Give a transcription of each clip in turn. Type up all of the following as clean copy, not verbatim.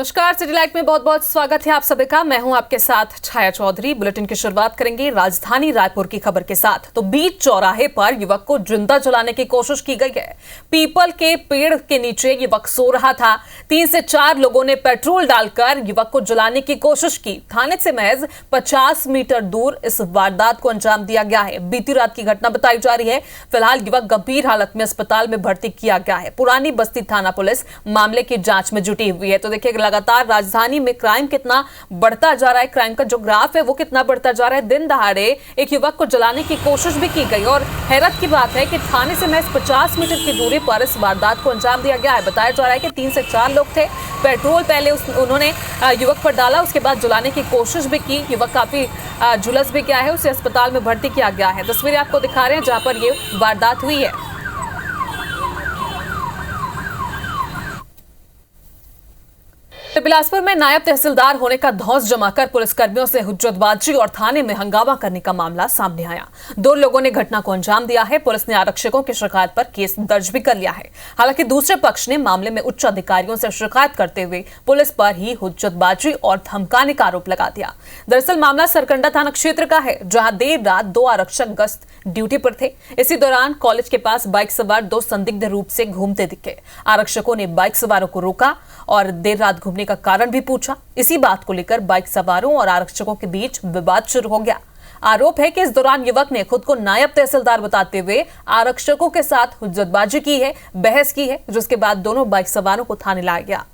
नमस्कार, city light में बहुत बहुत स्वागत है आप सभी का। मैं हूं आपके साथ छाया चौधरी। बुलेटिन की शुरुआत करेंगे राजधानी रायपुर की खबर के साथ। तो बीच चौराहे पर युवक को जिंदा जलाने की कोशिश की गई है। पीपल के पेड़ के नीचे युवक सो रहा था। 3 से 4 लोगों ने पेट्रोल डालकर युवक को जलाने की कोशिश की। थाने से महज 50 मीटर दूर इस वारदात को अंजाम दिया गया है। बीती रात की घटना बताई जा रही है। फिलहाल युवक गंभीर हालत में अस्पताल में भर्ती किया गया है। पुरानी बस्ती थाना पुलिस मामले की जांच में जुटी हुई है। तो देखिए लगातार राजधानी में क्राइम कितना बढ़ता जा रहा है, क्राइम का जो ग्राफ है वो कितना बढ़ता जा रहा है। दिन दहाड़े एक युवक को जलाने की कोशिश भी की गई और हैरत की बात है कि थाने से महज 50 मीटर की दूरी पर इस वारदात को अंजाम दिया गया है। बताया जा रहा है कि 3 से 4 लोग थे। पेट्रोल पहले उन्होंने युवक पर डाला, उसके बाद जलाने की कोशिश भी की। युवक काफी झुलस भी गया है, उसे अस्पताल में भर्ती किया गया है। तस्वीरें आपको दिखा रहे हैं जहां पर ये वारदात हुई है। बिलासपुर में नायब तहसीलदार होने का धौंस जमाकर पुलिसकर्मियों से हुज्जतबाजी और थाने में हंगामा करने का मामला सामने आया। 2 लोगों ने घटना को अंजाम दिया है। पुलिस ने आरक्षकों की शिकायत पर केस दर्ज भी कर लिया है। हालांकि दूसरे पक्ष ने मामले में उच्च अधिकारियों से शिकायत करते हुए पुलिस पर ही हुज्जतबाजी और धमकाने का आरोप लगा दिया। दरअसल मामला सरकंडा थाना क्षेत्र का है, जहां देर रात 2 आरक्षक गश्त ड्यूटी पर थे। इसी दौरान कॉलेज के पास बाइक सवार 2 संदिग्ध रूप से घूमते दिखे। आरक्षकों ने बाइक सवारों को रोका और देर रात घूमने का कारण भी पूछा। इसी बात को लेकर बाइक सवारों और आरक्षकों के बीच विवाद शुरू हो गया। आरोप है कि इस दौरान युवक ने खुद को नायब तहसीलदार बताते हुए आरक्षकों के साथ हुज्जतबाजी की है, बहस की है, जिसके बाद दोनों बाइक सवारों को थाने लाया गया,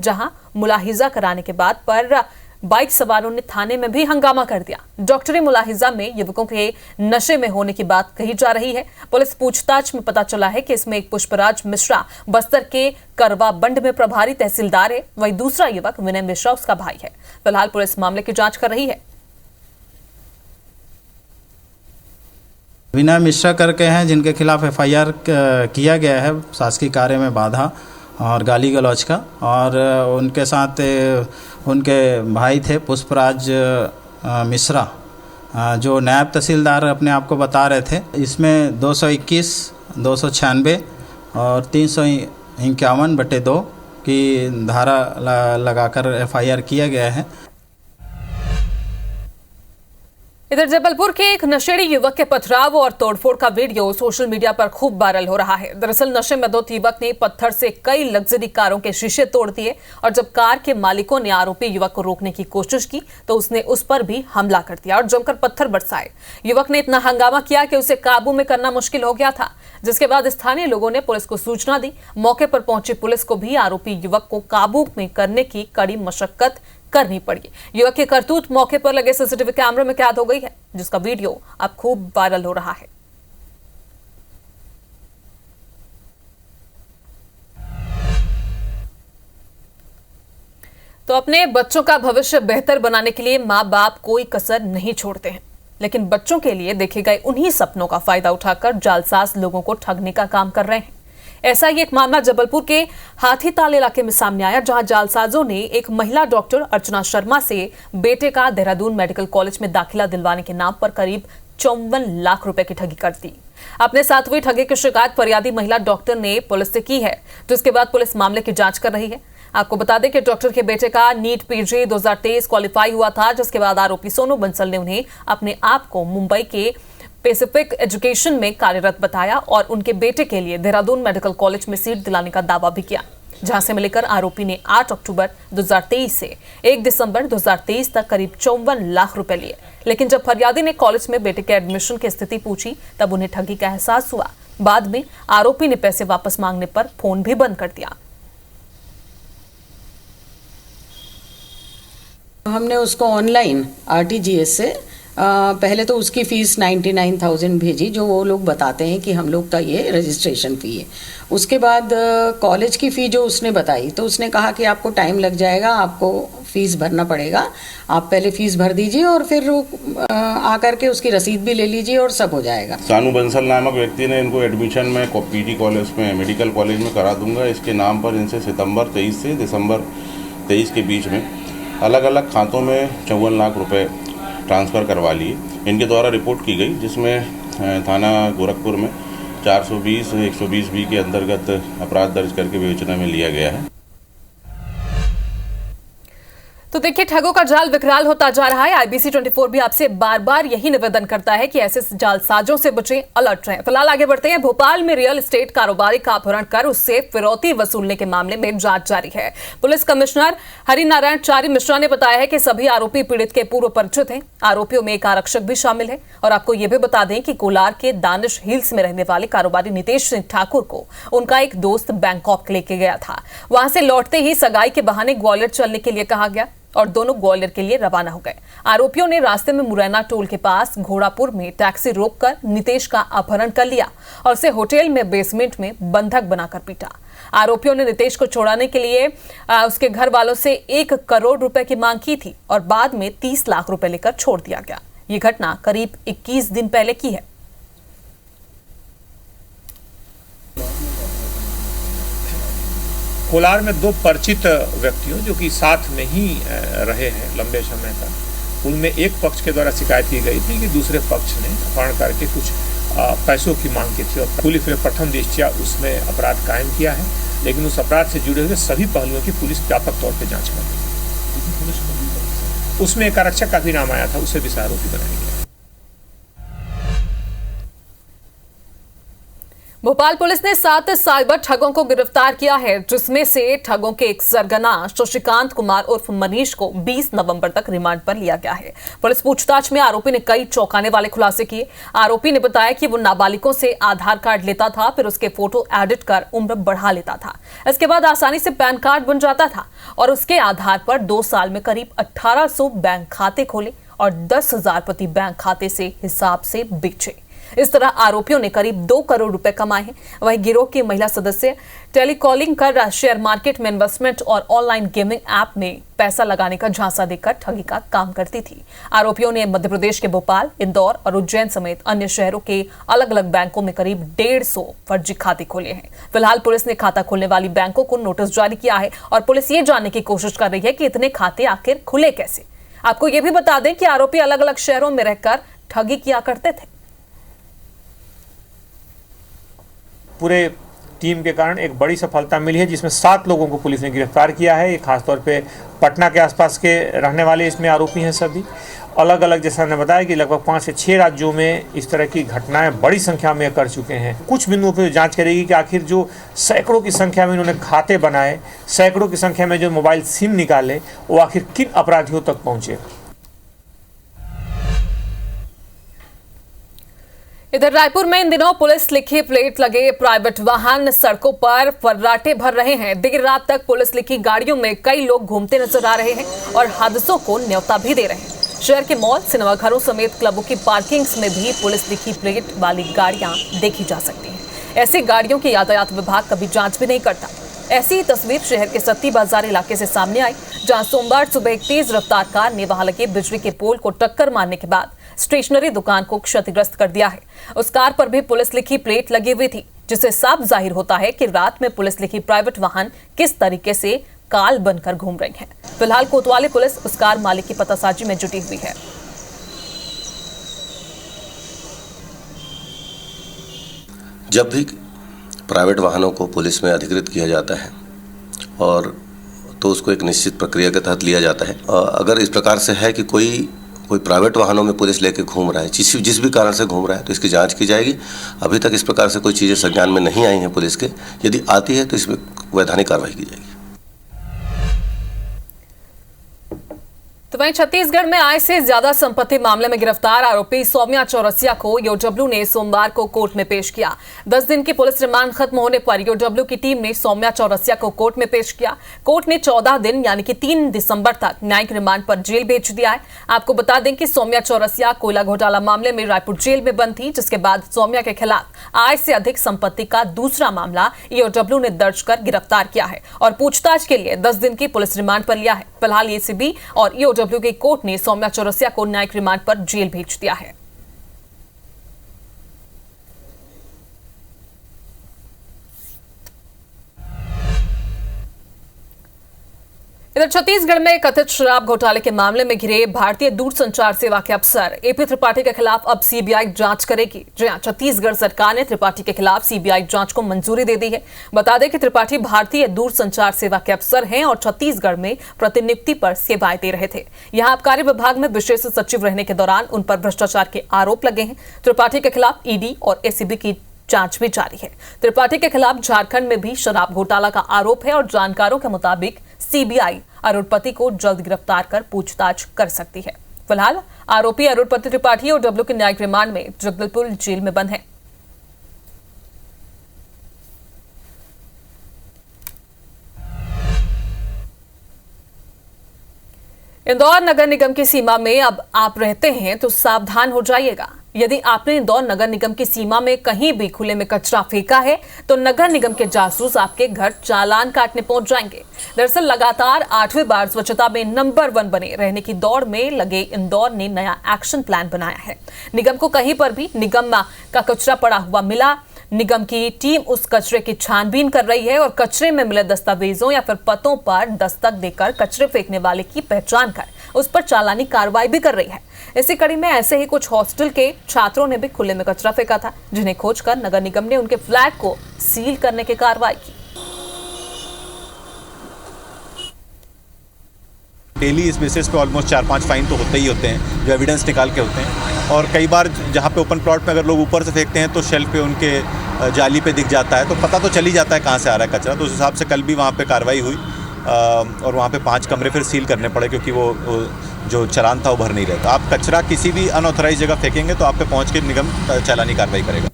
जहां मुलाहिजा कराने के बाद पर बाइक सवारों ने थाने में भी हंगामा कर दिया। डॉक्टरी मुलाहिजा में युवकों के नशे में होने की बात कही जा रही है। पुलिस पूछताछ में पता चला है कि इसमें एक पुष्पराज मिश्रा बस्तर के करवा बंड में प्रभारी तहसीलदार है, वहीं दूसरा युवक विनय मिश्रा उसका भाई है। फिलहाल पुलिस मामले की जांच कर रही है। विनय मिश्रा करके हैं जिनके खिलाफ FIR किया गया है शासकीय कार्य में बाधा और गाली गलौज का, और उनके साथ उनके भाई थे पुष्पराज मिश्रा, जो नायब तहसीलदार अपने आप को बता रहे थे। इसमें 221, 296 और 351/2 की धारा लगाकर FIR किया गया है। इधर जबलपुर के एक नशेड़ी युवक के पथराव और तोड़फोड़ का वीडियो सोशल मीडिया पर खूब वायरल हो रहा है। दरअसल नशे में धुत युवक ने पत्थर से कई लग्जरी कारों के शीशे तोड़ दिए और जब कार के मालिकों ने आरोपी युवक को रोकने की कोशिश की तो उसने उस पर भी हमला कर दिया और जमकर पत्थर बरसाए। युवक ने इतना हंगामा किया कि उसे काबू में करना मुश्किल हो गया था, जिसके बाद स्थानीय लोगों ने पुलिस को सूचना दी। मौके पर पहुंची पुलिस को भी आरोपी युवक को काबू में करने की कड़ी मशक्कत करनी पड़ी। युवक की करतूत मौके पर लगे CCTV कैमरे में कैद हो गई है, जिसका वीडियो अब खूब वायरल हो रहा है। तो अपने बच्चों का भविष्य बेहतर बनाने के लिए माँ बाप कोई कसर नहीं छोड़ते हैं, लेकिन बच्चों के लिए देखे गए उन्हीं सपनों का फायदा उठाकर जालसाज लोगों को ठगने का काम कर रहे हैं। ऐसा ही एक मामला जबलपुर के हाथीताल इलाके में सामने आया, जहां जालसाजों ने एक महिला डॉक्टर अर्चना शर्मा से बेटे का देहरादून मेडिकल कॉलेज में दाखिला दिलवाने के नाम पर करीब 54 लाख रुपए की ठगी कर दी। अपने साथ हुई ठगी की शिकायत फरियादी महिला डॉक्टर ने पुलिस से की है, तो इसके बाद पुलिस मामले की जांच कर रही है। आपको बता दें कि डॉक्टर के बेटे का नीट PG 2023 क्वालिफाई हुआ था, जिसके बाद आरोपी सोनू बंसल ने उन्हें अपने आप को मुंबई के पैसिफिक एजुकेशन में कार्यरत बताया और उनके बेटे के लिए देहरादून मेडिकल कॉलेज में सीट दिलाने का दावा भी किया, जहां से मिलकर आरोपी ने 8 अक्टूबर 2023 से 1 दिसंबर 2023 तक करीब 54 लाख रुपए लिए। लेकिन जब फरियादी ने कॉलेज में बेटे के एडमिशन की स्थिति पूछी तब उन्हें ठगी का एहसास हुआ। बाद में आरोपी ने पैसे वापस मांगने पर फोन भी बंद कर दिया। हमने उसको ऑनलाइन RTGS से पहले तो उसकी फ़ीस 99,000 भेजी, जो वो लोग बताते हैं कि हम लोग का ये रजिस्ट्रेशन फ़ी है। उसके बाद कॉलेज की फ़ी जो उसने बताई, तो उसने कहा कि आपको टाइम लग जाएगा, आपको फ़ीस भरना पड़ेगा, आप पहले फ़ीस भर दीजिए और फिर आकर के उसकी रसीद भी ले लीजिए और सब हो जाएगा। सोनू बंसल नामक व्यक्ति ने इनको एडमिशन में PG कॉलेज में मेडिकल कॉलेज में करा दूंगा, इसके नाम पर इनसे सितंबर 23 से दिसंबर 23 के बीच में अलग अलग खातों में 54 लाख रुपए ट्रांसफ़र करवा लिए। इनके द्वारा रिपोर्ट की गई, जिसमें थाना गोरखपुर में 420 120B के अंतर्गत अपराध दर्ज करके विवेचना में लिया गया है। तो देखिए, ठगों का जाल विकराल होता जा रहा है। IBC 24 भी आपसे बार बार यही निवेदन करता है कि ऐसे जालसाजों से बचें, अलर्ट रहें। फिलहाल आगे बढ़ते हैं। भोपाल में रियल एस्टेट कारोबारी का अपहरण कर उससे फिरौती वसूलने के मामले में जांच जारी है। पुलिस कमिश्नर हरिनारायण चारी मिश्रा ने बताया है कि सभी आरोपी पीड़ित के पूर्व परिचित हैं। आरोपियों में एक आरक्षक भी शामिल है। और आपको यह भी बता दें कि कोलार के दानिश हिल्स में रहने वाले कारोबारी नितेश सिंह ठाकुर को उनका एक दोस्त बैंकॉक लेके गया था। वहां से लौटते ही सगाई के बहाने ग्वालियर चलने के लिए कहा गया और दोनों ग्वालियर के लिए रवाना हो गए। आरोपियों ने रास्ते में मुरैना टोल के पास घोड़ापुर में टैक्सी रोककर नितेश का अपहरण कर लिया और उसे होटल में बेसमेंट में बंधक बनाकर पीटा। आरोपियों ने नितेश को छुड़ाने के लिए उसके घर वालों से 1 करोड़ रुपए की मांग की थी और बाद में 30 लाख रुपए लेकर छोड़ दिया गया। ये घटना करीब 21 दिन पहले की है। कोलार में 2 परिचित व्यक्तियों जो कि साथ में ही रहे हैं लंबे समय तक, उनमें एक पक्ष के द्वारा शिकायत की गई थी कि दूसरे पक्ष ने अपहरण करके कुछ पैसों की मांग की थी और पुलिस ने प्रथम दृष्टया उसमें अपराध कायम किया है, लेकिन उस अपराध से जुड़े हुए सभी पहलुओं की पुलिस व्यापक तौर पर जांच कर रही है। उसमें एक आरक्षक का भी नाम आया था, उसे भी आरोपी बनाया गया। भोपाल पुलिस ने 7 साइबर ठगों को गिरफ्तार किया है, जिसमें से ठगों के एक सरगना शशिकांत कुमार उर्फ मनीष को 20 नवंबर तक रिमांड पर लिया गया है। पुलिस पूछताछ में आरोपी ने कई चौंकाने वाले खुलासे किए। आरोपी ने बताया कि वो नाबालिगों से आधार कार्ड लेता था, फिर उसके फोटो एडिट कर उम्र बढ़ा लेता था। इसके बाद आसानी से पैन कार्ड बन जाता था और उसके आधार पर 2 साल में करीब 1800 बैंक खाते खोले और 10,000 प्रति बैंक खाते से हिसाब से बेचे। इस तरह आरोपियों ने करीब 2 करोड़ रुपए कमाए हैं। वहीं गिरोह की महिला सदस्य टेलीकॉलिंग कर शेयर मार्केट में इन्वेस्टमेंट और ऑनलाइन गेमिंग ऐप में पैसा लगाने का झांसा देकर ठगी का काम करती थी। आरोपियों ने मध्य प्रदेश के भोपाल, इंदौर और उज्जैन समेत अन्य शहरों के अलग अलग बैंकों में करीब 150 फर्जी खाते खोले हैं। फिलहाल पुलिस ने खाता खोलने वाली बैंकों को नोटिस जारी किया है और पुलिस ये जानने की कोशिश कर रही है कि इतने खाते आखिर खुले कैसे। आपको ये भी बता दें कि आरोपी अलग अलग शहरों में रहकर ठगी किया करते थे। पूरे टीम के कारण एक बड़ी सफलता मिली है, जिसमें 7 लोगों को पुलिस ने गिरफ्तार किया है। ये खासतौर पे पटना के आसपास के रहने वाले इसमें आरोपी हैं। सभी अलग अलग, जैसा मैंने बताया कि लगभग 5 से 6 राज्यों में इस तरह की घटनाएं बड़ी संख्या में कर चुके हैं। कुछ बिंदुओं पर जांच करेगी कि आखिर जो सैकड़ों की संख्या में इन्होंने खाते बनाए, सैकड़ों की संख्या में जो मोबाइल सिम निकाले, वो आखिर किन अपराधियों तक पहुँचे। इधर रायपुर में इन दिनों पुलिस लिखी प्लेट लगे प्राइवेट वाहन सड़कों पर फर्राटे भर रहे हैं। देर रात तक पुलिस लिखी गाड़ियों में कई लोग घूमते नजर आ रहे हैं और हादसों को न्योता भी दे रहे हैं। शहर के मॉल, सिनेमाघरों समेत क्लबों की पार्किंग्स में भी पुलिस लिखी प्लेट वाली गाड़ियां देखी जा सकती हैं। ऐसी गाड़ियों की यातायात विभाग कभी जांच भी नहीं करता। ऐसी ही तस्वीर शहर के सत्ती बाजार इलाके से सामने आई, जहां सोमवार सुबह एक तेज रफ्तार कार ने वहां लगे बिजली के पोल को टक्कर मारने के बाद स्टेशनरी दुकान को क्षतिग्रस्त कर दिया है। उस कार पर भी पुलिस लिखी प्लेट लगी हुई थी, जिससे साफ जाहिर होता है कि रात में पुलिस लिखी प्राइवेट वाहन किस तरीके से काल बनकर घूम रही हैं। फिलहाल कोतवाली पुलिस उस कार मालिक की पतासाजी में जुटी हुई है। जब भी प्राइवेट वाहनों को पुलिस में अधिकृत किया जाता है और तो उसको एक निश्चित प्रक्रिया के तहत लिया जाता है। अगर इस प्रकार से है कि कोई प्राइवेट वाहनों में पुलिस लेके घूम रहा है, जिस भी कारण से घूम रहा है, तो इसकी जांच की जाएगी। अभी तक इस प्रकार से कोई चीज़ें संज्ञान में नहीं आई हैं पुलिस के। यदि आती है तो इसमें वैधानिक कार्रवाई की जाएगी। तो वहीं छत्तीसगढ़ में आय से ज्यादा संपत्ति मामले में गिरफ्तार आरोपी सौम्या चौरसिया को ईओडब्ल्यू ने सोमवार को कोर्ट में पेश किया। 10 दिन की पुलिस रिमांड खत्म होने पर ईओडब्ल्यू की टीम ने सौम्या चौरसिया को कोर्ट में पेश किया। कोर्ट ने 14 दिन यानी कि 3 दिसंबर तक न्यायिक रिमांड पर जेल भेज दिया है। आपको बता दें कि सौम्या चौरसिया कोयला घोटाला मामले में रायपुर जेल में बंद थी, जिसके बाद सौम्या के खिलाफ आय से अधिक संपत्ति का दूसरा मामला ईओडब्ल्यू ने दर्ज कर गिरफ्तार किया है और पूछताछ के लिए 10 दिन की पुलिस रिमांड पर लिया है। फिलहाल एसीबी और ईओडब्ल्यू की कोर्ट ने सौम्या चौरसिया को न्यायिक रिमांड पर जेल भेज दिया है। इधर छत्तीसगढ़ में कथित शराब घोटाले के मामले में घिरे भारतीय दूरसंचार सेवा के अफसर एपी त्रिपाठी के खिलाफ अब सीबीआई जांच करेगी। जी हां, छत्तीसगढ़ सरकार ने त्रिपाठी के खिलाफ सीबीआई जांच को मंजूरी दे दी है। बता दें कि त्रिपाठी भारतीय दूरसंचार सेवा के अफसर हैं और छत्तीसगढ़ में प्रतिनियुक्ति पर सेवाएं दे रहे थे। यहां आबकारी विभाग में विशेष सचिव रहने के दौरान उन पर भ्रष्टाचार के आरोप लगे हैं। त्रिपाठी के खिलाफ ईडी और एसीबी की जांच भी जारी है। त्रिपाठी के खिलाफ झारखंड में भी शराब घोटाला का आरोप है और जानकारों के मुताबिक सीबीआई अरुणपति को जल्द गिरफ्तार कर पूछताछ कर सकती है। फिलहाल आरोपी अरुणपति त्रिपाठी और डब्ल्यू के न्यायिक रिमांड में जगदलपुर जेल में बंद है। इंदौर नगर निगम की सीमा में अब आप रहते हैं तो सावधान हो जाइएगा। यदि आपने इंदौर नगर निगम की सीमा में कहीं भी खुले में कचरा फेंका है तो नगर निगम के जासूस आपके घर चालान काटने पहुंच जाएंगे। दरअसल लगातार 8वीं बार स्वच्छता में नंबर 1 बने रहने की दौड़ में लगे इंदौर ने नया एक्शन प्लान बनाया है। निगम को कहीं पर भी निगम का कचरा पड़ा हुआ मिला, निगम की टीम उस कचरे की छानबीन कर रही है और कचरे में मिले दस्तावेजों या फिर पतों पर दस्तक देकर कचरे फेंकने वाले की पहचान कर उस पर चालानी कार्रवाई भी कर रही है। इसी कड़ी में ऐसे ही कुछ हॉस्टल के छात्रों ने भी खुले में कचरा फेंका था, जिन्हें खोजकर नगर निगम ने उनके फ्लैट को सील करने की कार्रवाई की। डेली इस बेसिस पे ऑलमोस्ट 4-5 फाइन तो होते ही होते हैं जो एविडेंस निकाल के होते हैं। और कई बार जहाँ पे ओपन प्लॉट में अगर लोग ऊपर से फेंकते हैं तो शेल्फ पे उनके जाली पे दिख जाता है, तो पता तो चल ही जाता है कहाँ से आ रहा है कचरा। तो उस हिसाब से कल भी वहाँ पे कार्रवाई हुई और वहाँ पे 5 कमरे फिर सील करने पड़े क्योंकि वो जो चालान था वो भर नहीं रहे। तो आप कचरा किसी भी अनऑथराइज जगह फेंकेंगे तो आप पे पहुँच के निगम चालानी कार्रवाई करेगा।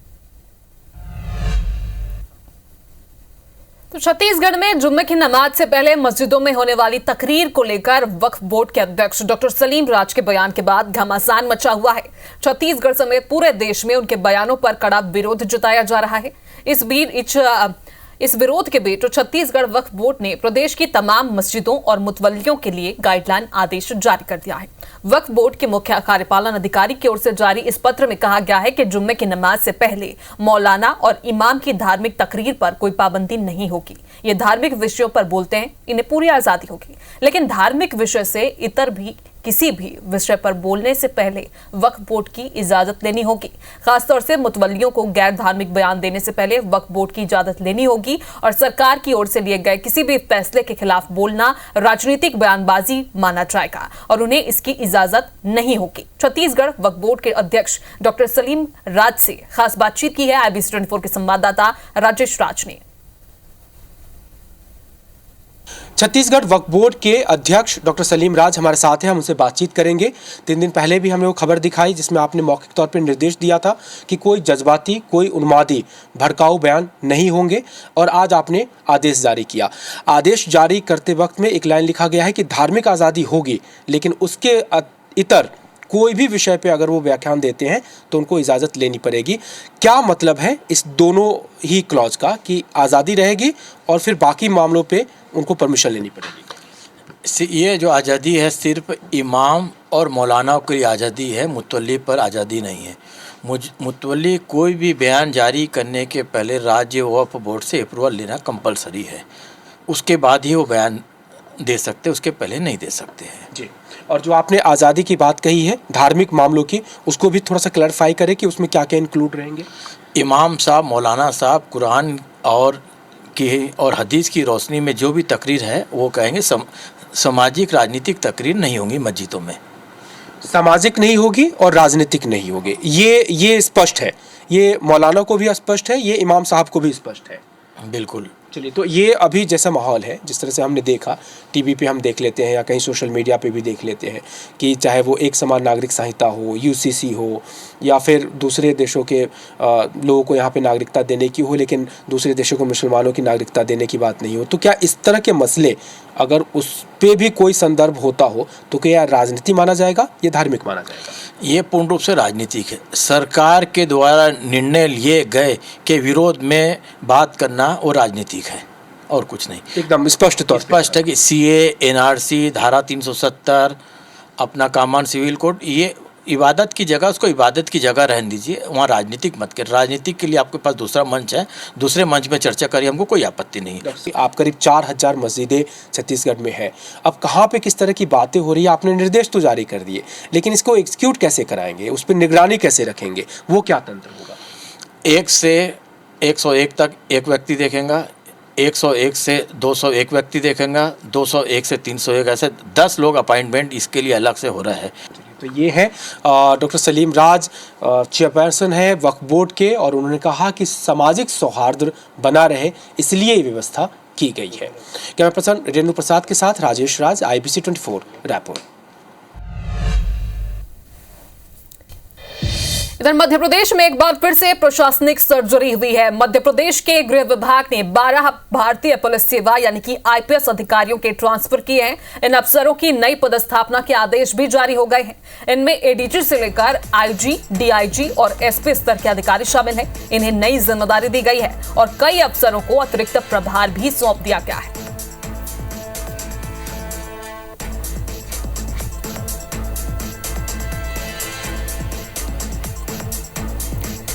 तो छत्तीसगढ़ में जुम्मे की नमाज से पहले मस्जिदों में होने वाली तकरीर को लेकर वक्फ बोर्ड के अध्यक्ष डॉक्टर सलीम राज के बयान के बाद घमासान मचा हुआ है। छत्तीसगढ़ समेत पूरे देश में उनके बयानों पर कड़ा विरोध जताया जा रहा है। इस विरोध के बीच छत्तीसगढ़ वक्फ बोर्ड ने प्रदेश की तमाम मस्जिदों और मुतवल्लियों के लिए गाइडलाइन आदेश जारी कर दिया है। वक्फ बोर्ड के मुख्य कार्यपालन अधिकारी की ओर से जारी इस पत्र में कहा गया है कि जुम्मे की नमाज से पहले मौलाना और इमाम की धार्मिक तकरीर पर कोई पाबंदी नहीं होगी। ये धार्मिक विषयों पर बोलते हैं, इन्हें पूरी आजादी होगी, लेकिन धार्मिक विषय से इतर भी किसी भी विषय पर बोलने से पहले वक्फ बोर्ड की इजाजत लेनी होगी। खासतौर से मुतवल्लियों को गैर धार्मिक बयान देने से पहले वक्फ बोर्ड की इजाजत लेनी होगी और सरकार की ओर से लिए गए किसी भी फैसले के खिलाफ बोलना राजनीतिक बयानबाजी माना जाएगा और उन्हें इसकी इजाजत नहीं होगी। छत्तीसगढ़ वक्फ बोर्ड के अध्यक्ष डॉक्टर सलीम राज से खास बातचीत की है IBC 24 के संवाददाता राजेश राज ने। छत्तीसगढ़ वक्फ बोर्ड के अध्यक्ष डॉक्टर सलीम राज हमारे साथ हैं, हम उनसे बातचीत करेंगे। 3 दिन पहले भी हमने वो खबर दिखाई जिसमें आपने मौखिक तौर पर निर्देश दिया था कि कोई जज्बाती, कोई उन्मादी, भड़काऊ बयान नहीं होंगे और आज आपने आदेश जारी किया। आदेश जारी करते वक्त में एक लाइन लिखा गया है कि धार्मिक आज़ादी होगी, लेकिन उसके इतर कोई भी विषय पे अगर वो व्याख्यान देते हैं तो उनको इजाज़त लेनी पड़ेगी। क्या मतलब है इस दोनों ही क्लॉज का कि आज़ादी रहेगी और फिर बाकी मामलों पे उनको परमिशन लेनी पड़ेगी? ये जो आज़ादी है सिर्फ इमाम और मौलाना की आज़ादी है, मुतवल्ली पर आज़ादी नहीं है। मुतवल्ली कोई भी बयान जारी करने के पहले राज्य वक्फ बोर्ड से अप्रूवल लेना कंपलसरी है, उसके बाद ही वो बयान दे सकते, उसके पहले नहीं दे सकते हैं जी। और जो आपने आज़ादी की बात कही है धार्मिक मामलों की, उसको भी थोड़ा सा क्लैरिफाई करें कि उसमें क्या क्या इंक्लूड रहेंगे। इमाम साहब, मौलाना साहब कुरान और हदीस की रोशनी में जो भी तकरीर है वो कहेंगे सामाजिक राजनीतिक तकरीर नहीं होंगी मस्जिदों में। सामाजिक नहीं होगी और राजनीतिक नहीं होगी, ये स्पष्ट है। ये मौलाना को भी स्पष्ट है, ये इमाम साहब को भी स्पष्ट है। बिल्कुल। चलिए, तो ये अभी जैसा माहौल है, जिस तरह से हमने देखा टीवी पे हम देख लेते हैं या कहीं सोशल मीडिया पे भी देख लेते हैं कि चाहे वो एक समान नागरिक संहिता हो, UCC हो या फिर दूसरे देशों के लोगों को यहाँ पे नागरिकता देने की हो लेकिन दूसरे देशों को मुसलमानों की नागरिकता देने की बात नहीं हो, तो क्या इस तरह के मसले अगर उस पे भी कोई संदर्भ होता हो तो क्या राजनीति माना जाएगा या धार्मिक माना जाएगा? ये पूर्ण रूप से राजनीतिक है। सरकार के द्वारा निर्णय लिए गए के विरोध में बात करना वो राजनीतिक है और कुछ नहीं। एकदम स्पष्ट है कि CA, NRC, धारा 370, अपना कॉमन सिविल कोड, इबादत की जगह उसको इबादत की जगह रहने दीजिए, वहाँ राजनीतिक मत कर। राजनीतिक के लिए आपके पास दूसरा मंच है, दूसरे मंच में चर्चा करिए, हमको कोई आपत्ति नहीं है। आप करीब 4000 मस्जिदें छत्तीसगढ़ में है, अब कहाँ पे किस तरह की बातें हो रही है? आपने निर्देश तो जारी कर दिए, लेकिन इसको एग्जीक्यूट कैसे कराएंगे, उस पर निगरानी कैसे रखेंगे, वो क्या तंत्र होगा? 1 से 101 तक एक व्यक्ति देखेगा, 101 से 201 व्यक्ति देखेगा, 201 से 301, ऐसे 10 लोग अपॉइंटमेंट इसके लिए अलग से हो रहा है। तो ये है डॉक्टर सलीम राज, चेयरपर्सन है वक्फ बोर्ड के, और उन्होंने कहा कि सामाजिक सौहार्द बना रहे इसलिए ये व्यवस्था की गई है। कैमरा पर्सन रेणु प्रसाद के साथ राजेश राज, IBC 24 रायपुर। इधर मध्य प्रदेश में एक बार फिर से प्रशासनिक सर्जरी हुई है। मध्य प्रदेश के गृह विभाग ने 12 भारतीय पुलिस सेवा यानी कि IPS अधिकारियों के ट्रांसफर किए हैं। इन अफसरों की नई पदस्थापना के आदेश भी जारी हो गए हैं। इनमें ADG से लेकर IG, DIG और SP स्तर के अधिकारी शामिल हैं। इन्हें नई जिम्मेदारी दी गई है और कई अफसरों को अतिरिक्त प्रभार भी सौंप दिया गया है।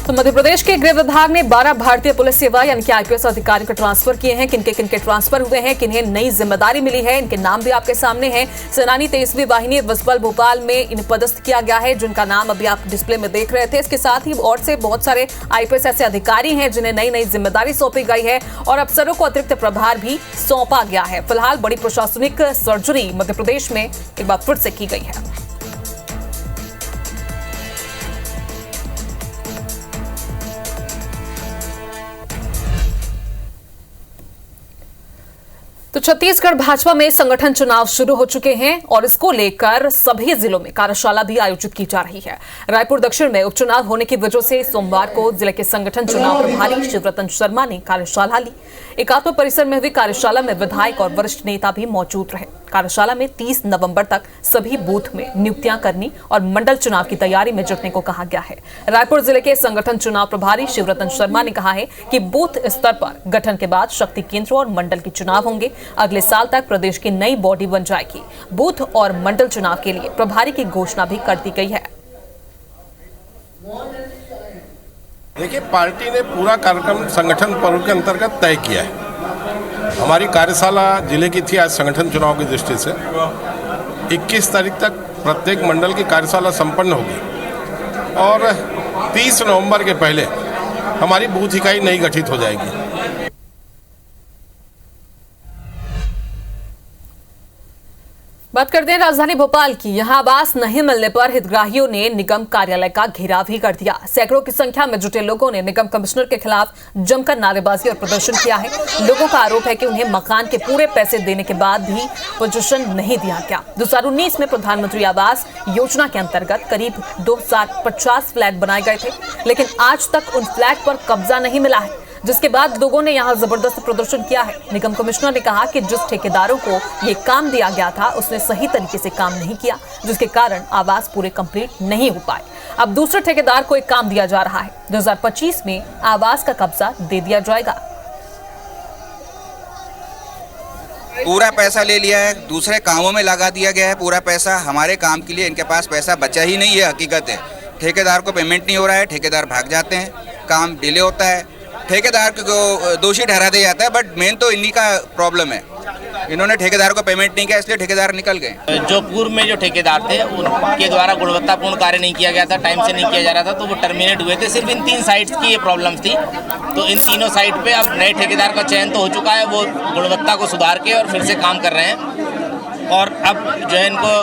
तो मध्य प्रदेश के गृह विभाग ने 12 भारतीय पुलिस सेवा यानी कि IPS अधिकारियों के ट्रांसफर किए हैं। किनके ट्रांसफर हुए हैं, किन्हें नई जिम्मेदारी मिली है, इनके नाम भी आपके सामने हैं। सेनानी 23वीं वाहिनी विस्बल भोपाल में इन्हें पदस्थ किया गया है, जिनका नाम अभी आप डिस्प्ले में देख रहे थे। इसके साथ ही और से बहुत सारे IPS ऐसे अधिकारी हैं जिन्हें नई जिम्मेदारी सौंपी गई है और अफसरों को अतिरिक्त प्रभार भी सौंपा गया है। फिलहाल बड़ी प्रशासनिक सर्जरी मध्य प्रदेश में एक बार फिर से की गई है। तो छत्तीसगढ़ भाजपा में संगठन चुनाव शुरू हो चुके हैं और इसको लेकर सभी जिलों में कार्यशाला भी आयोजित की जा रही है। रायपुर दक्षिण में उपचुनाव होने की वजह से सोमवार को जिले के संगठन चुनाव प्रभारी शिवरतन शर्मा ने कार्यशाला ली। एकात्म परिसर में हुई कार्यशाला में विधायक और वरिष्ठ नेता भी मौजूद रहे। कार्यशाला में 30 नवंबर तक सभी बूथ में नियुक्तियां करनी और मंडल चुनाव की तैयारी में जुटने को कहा गया है। रायपुर जिले के संगठन चुनाव प्रभारी शिवरतन शर्मा ने कहा है कि बूथ स्तर पर गठन के बाद शक्ति केंद्र और मंडल के चुनाव होंगे। अगले साल तक प्रदेश की नई बॉडी बन जाएगी। बूथ और मंडल चुनाव के लिए प्रभारी की घोषणा भी कर दी गई है। देखिए, पार्टी ने पूरा कार्यक्रम संगठन पर्व के अंतर्गत तय किया है। हमारी कार्यशाला जिले की थी आज संगठन चुनाव की दृष्टि से। 21 तारीख तक प्रत्येक मंडल की कार्यशाला संपन्न होगी और 30 नवंबर के पहले हमारी बूथ इकाई नई गठित हो जाएगी। बात करते हैं राजधानी भोपाल की। यहां आवास नहीं मिलने पर हितग्राहियों ने निगम कार्यालय का घेराव भी कर दिया। सैकड़ों की संख्या में जुटे लोगों ने निगम कमिश्नर के खिलाफ जमकर नारेबाजी और प्रदर्शन किया है। लोगों का आरोप है कि उन्हें मकान के पूरे पैसे देने के बाद भी पोजीशन नहीं दिया गया। 2019 में प्रधानमंत्री आवास योजना के अंतर्गत करीब 2050 फ्लैट बनाए गए थे, लेकिन आज तक उन फ्लैट पर कब्जा नहीं मिला है, जिसके बाद लोगों ने यहां जबरदस्त प्रदर्शन किया है। निगम कमिश्नर ने कहा कि जिस ठेकेदारों को ये काम दिया गया था उसने सही तरीके से काम नहीं किया, जिसके कारण आवास पूरे कंप्लीट नहीं हो पाए। अब दूसरे ठेकेदार को एक काम दिया जा रहा है। 2025 में आवास का कब्जा दे दिया जाएगा। पूरा पैसा ले लिया है, दूसरे कामों में लगा दिया गया है पूरा पैसा। हमारे काम के लिए इनके पास पैसा बचा ही नहीं है। हकीकत है, ठेकेदार को पेमेंट नहीं हो रहा है, ठेकेदार भाग जाते हैं, काम डिले होता है, ठेकेदार को दोषी ठहरा दिया जाता है। बट मेन तो इन्हीं का प्रॉब्लम है, इन्होंने ठेकेदार को पेमेंट नहीं किया, इसलिए ठेकेदार निकल गए। जो पूर्व में जो ठेकेदार थे उनके द्वारा गुणवत्तापूर्ण कार्य नहीं किया गया था, टाइम से नहीं किया जा रहा था, तो वो टर्मिनेट हुए थे। सिर्फ इन 3 साइट्स की ये प्रॉब्लम थी। तो इन तीनों साइट पे अब नए ठेकेदार का चयन तो हो चुका है, वो गुणवत्ता को सुधार के और फिर से काम कर रहे हैं। और अब जो है इनको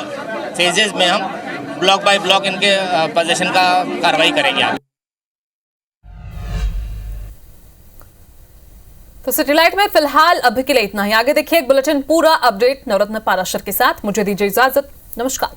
फेजेज में हम ब्लॉक बाय ब्लॉक इनके पोजीशन का कार्रवाई करेंगे। तो सैटेलाइट में फिलहाल अभी के लिए इतना ही। आगे देखिए एक बुलेटिन पूरा अपडेट नवरत्न पाराशर के साथ। मुझे दीजिए इजाजत, नमस्कार।